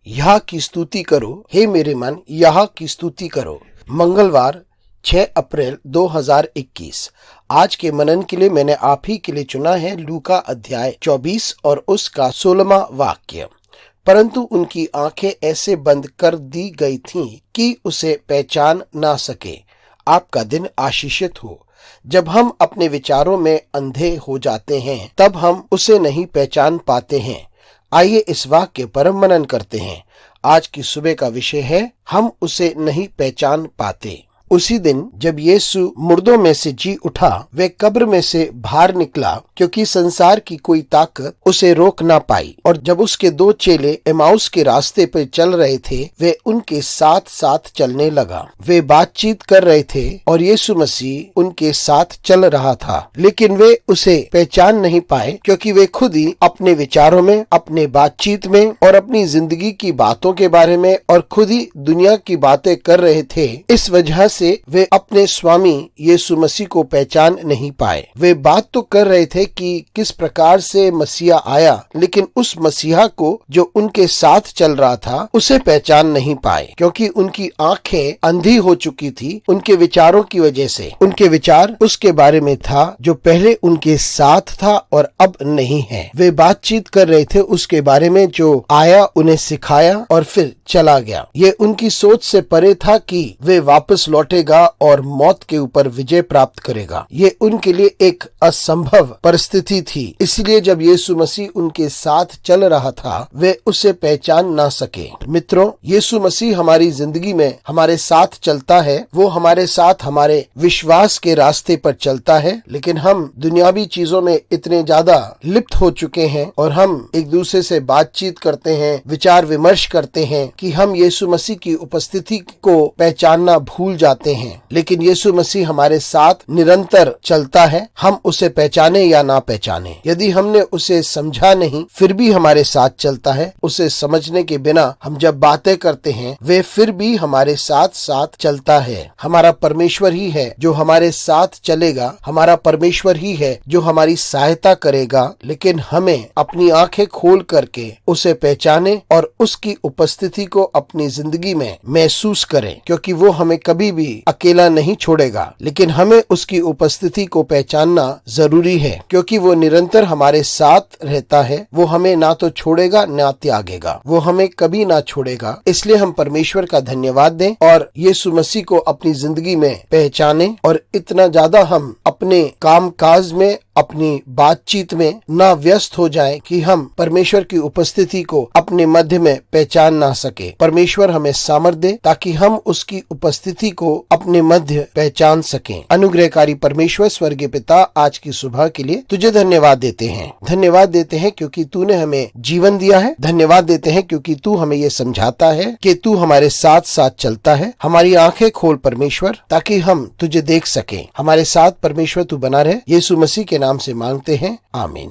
यह की स्तुति करो, हे मेरे मन यह की स्तुति करो। मंगलवार 6 अप्रैल 2021। आज के मनन के लिए मैंने आप ही के लिए चुना है लूका अध्याय 24 और उसका 16वां वाक्य। परंतु उनकी आंखें ऐसे बंद कर दी गई थीं कि उसे पहचान ना सके। आपका दिन आशीषित हो। जब हम अपने विचारों में अंधे हो जाते हैं तब हम उसे नहीं पहचान पाते हैं। आइए इस वाक्य पर मनन करते हैं। आज की सुबह का विषय है, हम उसे नहीं पहचान पाते। उसी दिन जब यीशु मुर्दों में से जी उठा, वे कब्र में से बाहर निकला, क्योंकि संसार की कोई ताकत उसे रोक ना पाई। और जब उसके 2 चेले एमाउस के रास्ते पर चल रहे थे, वे उनके साथ साथ चलने लगा। वे बातचीत कर रहे थे और यीशु मसीह उनके साथ चल रहा था, लेकिन वे उसे पहचान नहीं पाए, क्योंकि वे खुद ही अपने विचारों में, अपने बातचीत में और अपनी जिंदगी की बातों के बारे में और खुद ही दुनिया की बातें कर रहे थे। इस वजह से वे अपने स्वामी यीशु मसीह को पहचान नहीं पाए। वे बात तो कर रहे थे कि किस प्रकार से मसीहा आया, लेकिन उस मसीहा को जो उनके साथ चल रहा था उसे पहचान नहीं पाए, क्योंकि उनकी आंखें अंधी हो चुकी थी उनके विचारों की वजह से। उनके विचार उसके बारे में था जो पहले उनके साथ था और अब नहीं है। वे बातचीत कर रहे थे उसके बारे में जो आया, उन्हें सिखाया और फिर चला गया। ये उनकी सोच से परे था कि वे वापस लौटेगा और मौत के ऊपर विजय प्राप्त करेगा। ये उनके लिए एक असंभव परिस्थिति थी। इसलिए जब यीशु मसीह उनके साथ चल रहा था, वे उसे पहचान ना सके। मित्रों, यीशु मसीह हमारी जिंदगी में हमारे साथ चलता है। वो हमारे साथ हमारे विश्वास के रास्ते पर चलता है, लेकिन हम दुनियावी चीजों में इतने ज्यादा लिप्त हो चुके हैं और हम एक दूसरे से बातचीत करते हैं, विचार विमर्श करते हैं कि हम यीशु मसीह की उपस्थिति को पहचानना भूल जाते हैं। लेकिन यीशु मसीह हमारे साथ निरंतर चलता है, हम उसे पहचाने या ना पहचाने। यदि हमने उसे समझा नहीं, फिर भी हमारे साथ चलता है। उसे समझने के बिना हम जब बातें करते हैं, वे फिर भी हमारे साथ साथ चलता है। हमारा परमेश्वर ही है जो हमारे साथ चलेगा, हमारा परमेश्वर ही है जो हमारी सहायता करेगा। लेकिन हमें अपनी आंखें खोल करके उसे पहचाने और उसकी उपस्थिति को अपनी जिंदगी में महसूस करें, क्योंकि वो हमें कभी भी अकेला नहीं छोड़ेगा। लेकिन हमें उसकी उपस्थिति को पहचानना जरूरी है, क्योंकि वो निरंतर हमारे साथ रहता है। वो हमें ना तो छोड़ेगा ना त्यागेगा, वो हमें कभी ना छोड़ेगा। इसलिए हम परमेश्वर का धन्यवाद दें और यीशु मसीह को अपनी जिंदगी में पहचाने और इतना ज्यादा हम अपने काम काज में, अपनी बातचीत में ना व्यस्त हो जाएं कि हम परमेश्वर की उपस्थिति को अपने मध्य में पहचान ना सके। परमेश्वर हमें सामर्थ दे ताकि हम उसकी उपस्थिति को अपने मध्य पहचान सकें। अनुग्रहकारी परमेश्वर स्वर्गीय पिता, आज की सुबह के लिए तुझे धन्यवाद देते हैं। धन्यवाद देते हैं क्योंकि तूने हमें जीवन दिया है। धन्यवाद देते हैं क्योंकि तू हमें ये समझाता है कि तू हमारे साथ साथ चलता है। हमारी आंखें खोल परमेश्वर, ताकि हम तुझे देख सकें। हमारे साथ परमेश्वर तू बना रहे। यीशु मसीह के नाम से मांगते हैं, आमीन।